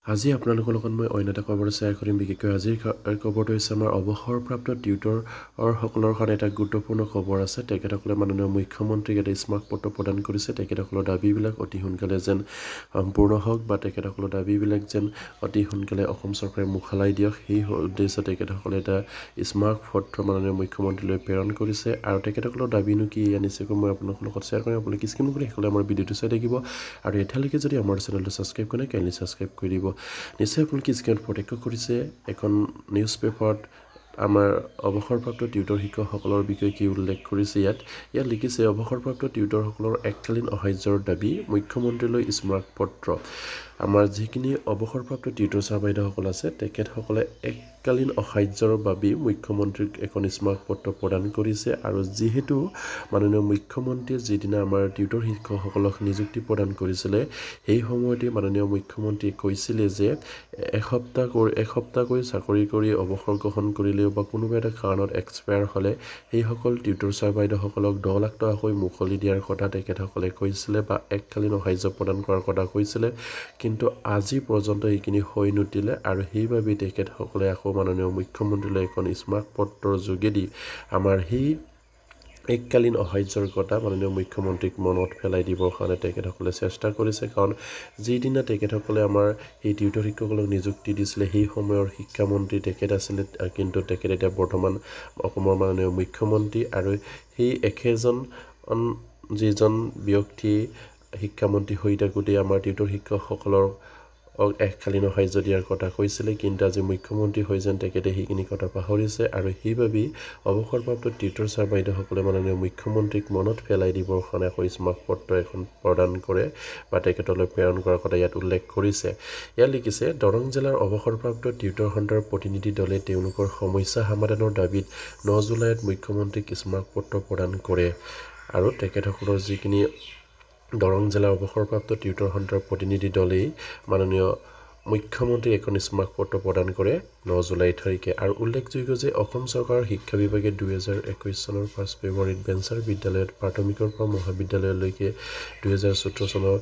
আজি আপোনালোকৰ লগত মই অন্য এটা খবৰ শ্বেয়াৰ কৰিম। বিশেষকৈ আজিৰ খবৰটো হৈছে আমাৰ অৱসৰপ্ৰাপ্ত টিউটৰসকলৰ কাৰণে এটা গুৰুত্বপূৰ্ণ খবৰ আছে। তেখেতসকলে মাননীয় মুখ্যমন্ত্ৰীক এটা স্মাৰকপত্ৰ প্ৰদান কৰিছে। তেখেতসকলৰ দাবীবিলাক অতি সোনকালে যেন সম্পূৰ্ণ হওক বা তেখেতসকলৰ দাবীবিলাক যেন অতি সোনকালে অসম চৰকাৰে মুখালাই দিয়ক, সেই উদ্দেশ্যে তেখেতসকলে এটা স্মাৰকপত্ৰ মাননীয় মুখ্যমন্ত্ৰীলৈ প্ৰেৰণ কৰিছে। আৰু তেখেতসকলৰ দাবীনো কি নিশ্চয়কৈ মই আপোনালোকৰ লগত শ্বেয়াৰ কৰিম। আপোনালোকে স্ক্ৰীন কৰি সেইসকলে আমাৰ ভিডিঅ'টো চাই থাকিব আৰু এতিয়ালৈকে যদি আমাৰ চেনেলটো ছাবস্ক্ৰাইব কৰে কাইণ্ডলি ছাবস্ক্ৰাইব কৰি দিব। নিশ্চয় আপোনালোকে স্ক্ৰীনত প্ৰত্যক্ষ কৰিছে এখন নিউজ পেপাৰত আমাৰ অৱসৰপ্ৰাপ্ত টিউটৰ শিক্ষকসকলৰ বিষয়ে কি উল্লেখ কৰিছে। ইয়াত লিখিছে অৱসৰপ্ৰাপ্ত টিউটৰসকলৰ এককালীন অসাহায্যৰ দাবী মুখ্যমন্ত্ৰীলৈ স্মাৰকপত্ৰ। আমাৰ যিখিনি অৱসৰপ্ৰাপ্ত টিউটৰ ছাৰ বাইদেউসকল আছে তেখেতসকলে এককালীন অসাহায্যৰ বাবে মুখ্যমন্ত্ৰীক এখন স্মাৰকপত্ৰ প্ৰদান কৰিছে। আৰু যিহেতু মাননীয় মুখ্যমন্ত্ৰীয়ে যিদিনা আমাৰ টিউটৰ শিক্ষকসকলক নিযুক্তি প্ৰদান কৰিছিলে সেই সময়তে মাননীয় মুখ্যমন্ত্ৰীয়ে কৈছিলে যে এসপ্তাহকৈ চাকৰি কৰি অৱসৰ গ্ৰহণ কৰিলেও বা কোনোবা এটা কাৰণত এক্সপায়াৰ হ'লে সেইসকল টিউটৰ ছাৰ বাইদেউসকলক 10 লাখ টকাকৈ মুকলি দিয়াৰ কথা তেখেতসকলে কৈছিলে বা এককালীন সাহায্য প্ৰদান কৰাৰ কথা কৈছিলে। কিন্তু আজি পৰ্যন্ত এইখিনি হৈ নুঠিলে আৰু সেইবাবে তেখেতসকলে আকৌ মাননীয় মুখ্যমন্ত্ৰীলৈ এখন স্মাৰকপত্ৰৰ যোগেদি আমাৰ সেই এককালীন অসাহায্যৰ কথা মাননীয় মুখ্যমন্ত্ৰীক মনত পেলাই দিবৰ কাৰণে তেখেতসকলে চেষ্টা কৰিছে। কাৰণ যিদিনা তেখেতসকলে আমাৰ এই টিউটৰ শিক্ষকসকলক নিযুক্তি দিছিলে সেই সময়ৰ শিক্ষামন্ত্ৰী তেখেত আছিলে, কিন্তু তেখেত এতিয়া বৰ্তমান অসমৰ মাননীয় মুখ্যমন্ত্ৰী। আৰু সেই একেজন যিজন ব্যক্তি শিক্ষামন্ত্ৰী হৈ থাকোঁতে আমাৰ টিউটৰ শিক্ষকসকলৰ এককালীন সাহায্য দিয়াৰ কথা কৈছিলে, কিন্তু আজি মুখ্যমন্ত্ৰী হৈ যেন তেখেতে সেইখিনি কথা পাহৰিছে। আৰু সেইবাবেই অৱসৰপ্ৰাপ্ত টিউটৰ ছাৰ বাইদেউসকলে মাননীয় মুখ্যমন্ত্ৰীক মনত পেলাই দিবৰ কাৰণে আকৌ স্মাৰকপত্ৰ এখন প্ৰদান কৰে বা তেখেতলৈ প্ৰেৰণ কৰাৰ কথা ইয়াত উল্লেখ কৰিছে। ইয়াত লিখিছে দৰং জিলাৰ অৱসৰপ্ৰাপ্ত টিউটৰ সন্থাৰ প্ৰতিনিধি দলে তেওঁলোকৰ সমস্যা সমাধানৰ দাবীত 9 জুলাইত মুখ্যমন্ত্ৰীক স্মাৰকপত্ৰ প্ৰদান কৰে। আৰু তেখেতসকলৰ যিখিনি দৰং জিলাৰ অৱসৰপ্ৰাপ্ত টিউটৰ সন্থাৰ প্ৰতিনিধি দলেই মাননীয় মুখ্যমন্ত্ৰীক এখন স্মাৰকপত্ৰ প্ৰদান কৰে 9 জুলাই তাৰিখে। আৰু উল্লেখযোগ্য যে অসম চৰকাৰৰ শিক্ষা বিভাগে 2021 চনৰ 5 ফেব্ৰুৱাৰীত বেঞ্চাৰ বিদ্যালয়ত প্ৰাথমিকৰ পৰা মহাবিদ্যালয়লৈকে 2014 চনৰ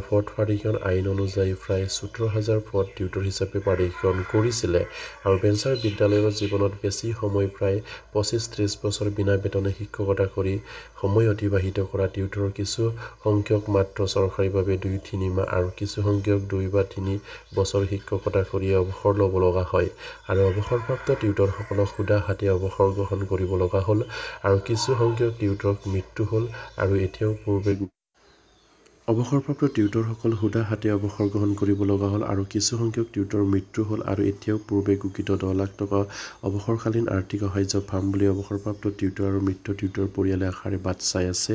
4th প্ৰাধিকৰণ আইন অনুযায়ী প্ৰায় 17,000 পদ টিউটৰ হিচাপে প্ৰাধিকৰণ কৰিছিলে। আৰু বেঞ্চাৰ বিদ্যালয়ৰ জীৱনত বেছি সময় প্ৰায় 25-30 বছৰ বিনা বেতনে শিক্ষকতা কৰি সময় অতিবাহিত কৰা টিউটৰৰ কিছু সংখ্যক মাত্ৰ চৰকাৰীভাৱে 2-3 মাহ আৰু কিছু সংখ্যক 2 বা 3 বছৰ শিক্ষকতা কৰি অৱসৰ ল'ব লগা হয়। আৰু অৱসৰপ্ৰাপ্ত টিউটৰসকলক সুদা হাতে অৱসৰ গ্ৰহণ কৰিব লগা হ'ল। আৰু কিছু সংখ্যক টিউটৰৰ মৃত্যু হ'ল আৰু এতিয়াও পূৰ্বে অৱসৰপ্ৰাপ্ত টিউটৰসকল সুদা হাতে অৱসৰ গ্ৰহণ কৰিব লগা হ'ল আৰু কিছু সংখ্যক টিউটৰৰ মৃত্যু হ'ল। আৰু এতিয়াও পূৰ্বে ঘোষিত 10 লাখ টকা অৱসৰকালীন আৰ্থিক সাহায্য পাম বুলি অৱসৰপ্ৰাপ্ত টিউটৰ আৰু মৃত টিউটৰ পৰিয়ালে আশাৰে বাট চাই আছে।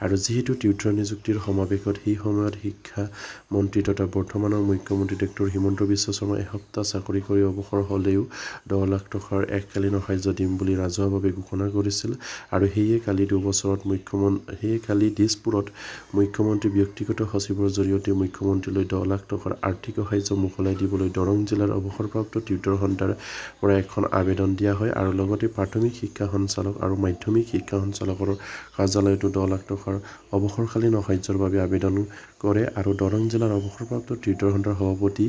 আৰু যিহেতু টিউটৰ নিযুক্তিৰ সমাৱেশত সেই সময়ত শিক্ষা মন্ত্ৰী তথা বৰ্তমানৰ মুখ্যমন্ত্ৰী ডক্টৰ হিমন্ত বিশ্ব শৰ্মা এসপ্তাহ চাকৰি কৰি অৱসৰ হ'লেও 10 লাখ টকাৰ এককালীন সাহায্য দিম বুলি ৰাজহুৱাভাৱে ঘোষণা কৰিছিল। আৰু সেয়ে কালি দিছপুৰত মুখ্যমন্ত্ৰী ব্যক্তিগত সচিবৰ জৰিয়তে মুখ্যমন্ত্ৰীলৈ 10 লাখ টকাৰ আৰ্থিক সাহায্য মোকলাই দিবলৈ দৰং জিলাৰ অৱসৰপ্ৰাপ্ত টিউটৰ সন্থাৰ পৰা এখন আবেদন দিয়া হয়। আৰু লগতে প্ৰাথমিক শিক্ষা সঞ্চালক আৰু মাধ্যমিক শিক্ষা সঞ্চালকৰ কাৰ্যালয়তো 10 লাখ টকাৰ অৱসৰকালীন সাহায্যৰ বাবে আবেদন কৰে। আৰু দৰং জিলাৰ অৱসৰপ্ৰাপ্ত টিউটৰ সন্থাৰ সভাপতি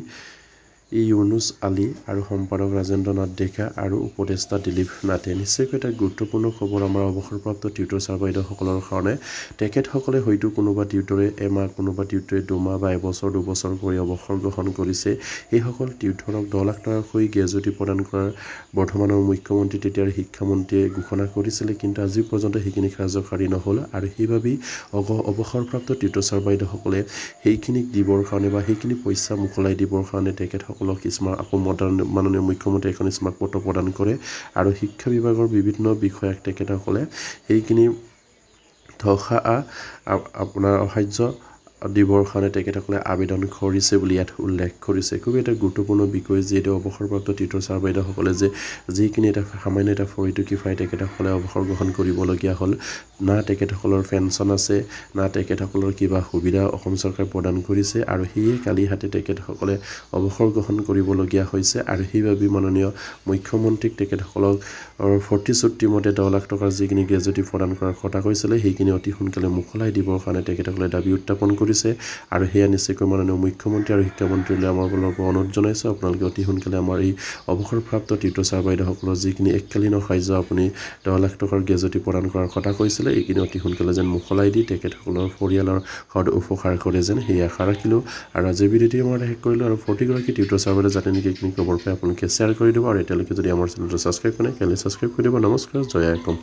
ইউনুছ আলী আৰু সম্পাদক ৰাজেন্দ্ৰ নাথ ডেকা আৰু উপদেষ্টা দিলীপ নাথে। নিশ্চয়কৈ এটা গুৰুত্বপূৰ্ণ খবৰ আমাৰ অৱসৰপ্ৰাপ্ত টিউটৰ ছাৰ বাইদেউসকলৰ কাৰণে। তেখেতসকলে হয়তো কোনোবা টিউটৰে এমাহ, কোনোবা টিউটৰে 2 মাহ বা এবছৰ 2 বছৰ কৰি অৱসৰ গ্ৰহণ কৰিছে। সেইসকল টিউটৰক 10 লাখ টকাকৈ গ্ৰেজুইটি প্ৰদান কৰাৰ বৰ্তমানৰ মুখ্যমন্ত্ৰী তেতিয়াৰ শিক্ষামন্ত্ৰীয়ে ঘোষণা কৰিছিলে, কিন্তু আজি পৰ্যন্ত সেইখিনি কাৰ্যকাৰী নহ'ল। আৰু সেইবাবেই অৱসৰপ্ৰাপ্ত টিউটৰ ছাৰ বাইদেউসকলে সেইখিনিক দিবৰ কাৰণে বা সেইখিনি পইচা মোকলাই দিবৰ কাৰণে তেখেতসকলক আকৌ মাননীয় মুখ্যমন্ত্ৰীয়ে এখন স্মাৰকপত্ৰ প্ৰদান কৰে। আৰু শিক্ষা বিভাগৰ বিভিন্ন বিষয়াক তেখেতসকলে সেইখিনি আপোনাৰ সাহায্য দিবৰ কাৰণে তেখেতসকলে আবেদন কৰিছে বুলি ইয়াত উল্লেখ কৰিছে। খুবেই এটা গুৰুত্বপূৰ্ণ বিষয়, যিহেতু অৱসৰপ্ৰাপ্ত টিউটৰ ছাৰ বাইদেউসকলে যিখিনি সামান্য এটা ফৰিটুকি পাই তেখেতসকলে অৱসৰ গ্ৰহণ কৰিবলগীয়া হ'ল। না তেখেতসকলৰ পেঞ্চন আছে, না তেখেতসকলৰ কিবা সুবিধা অসম চৰকাৰে প্ৰদান কৰিছে। আৰু সেয়ে কালি হাতে তেখেতসকলে অৱসৰ গ্ৰহণ কৰিবলগীয়া হৈছে। আৰু সেইবাবে মাননীয় মুখ্যমন্ত্ৰীক তেখেতসকলক প্ৰতিশ্ৰুতি মতে 10 লাখ টকাৰ যিখিনি গ্ৰেজুইটি প্ৰদান কৰাৰ কথা কৈছিলে সেইখিনি অতি সোনকালে মোকলাই দিবৰ কাৰণে তেখেতসকলে দাবী উত্থাপন কৰিছে। কৰিছে আৰু সেয়া নিশ্চয়কৈ মাননীয় মুখ্যমন্ত্ৰী আৰু শিক্ষামন্ত্ৰীলৈ আমাৰ ফালৰ পৰা অনুৰোধ জনাইছোঁ আপোনালোকে অতি সোনকালে আমাৰ এই অৱসৰপ্ৰাপ্ত টিউটৰ ছাৰ বাইদেউসকলৰ যিখিনি এককালীনৰ সাহায্য আপুনি 10 লাখ টকাৰ গেজেটি প্ৰদান কৰাৰ কথা কৈছিলে এইখিনি অতি সোনকালে যেন মোকলাই দি তেখেতসকলৰ পৰিয়ালৰ সদ উপকাৰ কৰে যেন সেই আশা ৰাখিলোঁ আৰু আজিৰ ভিডিঅ'টি মই শেষ কৰিলোঁ আৰু প্ৰতিগৰাকী টিউটৰ ছাৰ বাইদেউ যাতে নেকি এইখিনি খবৰ পাই আপোনালোকে শ্বেয়াৰ কৰি দিব আৰু এতিয়ালৈকে যদি আমাৰ চেনেলটো ছাবস্ক্ৰাইব কৰে কাইলৈ ছাবস্ক্ৰাইব কৰি দিব নমস্কাৰ জয় আইকম